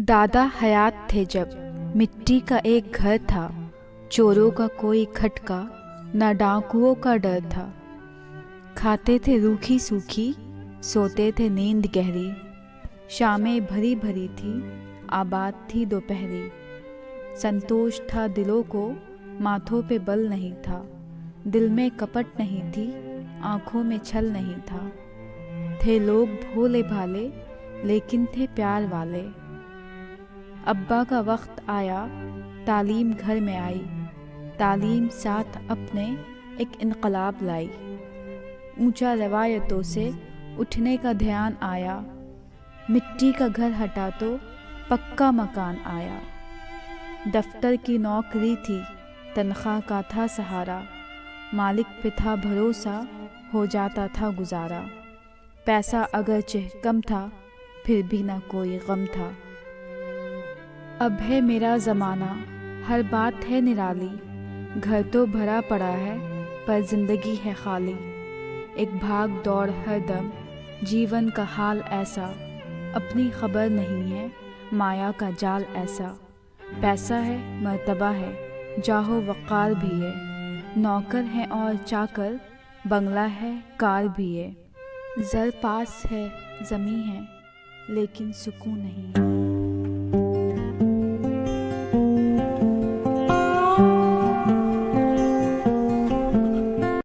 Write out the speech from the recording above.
दादा हयात थे जब मिट्टी का एक घर था, चोरों का कोई खटका न डाकुओं का डर था। खाते थे रूखी सूखी, सोते थे नींद गहरी, शामें भरी भरी थी, आबाद थी दोपहरी। संतोष था दिलों को, माथों पे बल नहीं था, दिल में कपट नहीं थी, आँखों में छल नहीं था। थे लोग भोले भाले, लेकिन थे प्यार वाले। अब्बा का वक्त आया, तालीम घर में आई, तालीम साथ अपने एक इनकलाब लाई। ऊंचा रवायतों से उठने का ध्यान आया, मिट्टी का घर हटा तो पक्का मकान आया। दफ्तर की नौकरी थी, तनख्वाह का था सहारा, मालिक पे था भरोसा, हो जाता था गुजारा। पैसा अगरचे कम था, फिर भी ना कोई गम था। अब है मेरा ज़माना, हर बात है निराली, घर तो भरा पड़ा है पर ज़िंदगी है खाली। एक भाग दौड़ हर दम, जीवन का हाल ऐसा, अपनी खबर नहीं है माया का जाल ऐसा। पैसा है मर्तबा है, जाहो वक़ार भी है, नौकर हैं और चाकर, बंगला है कार भी है। ज़र पास है ज़मीं है, लेकिन सुकून नहीं है।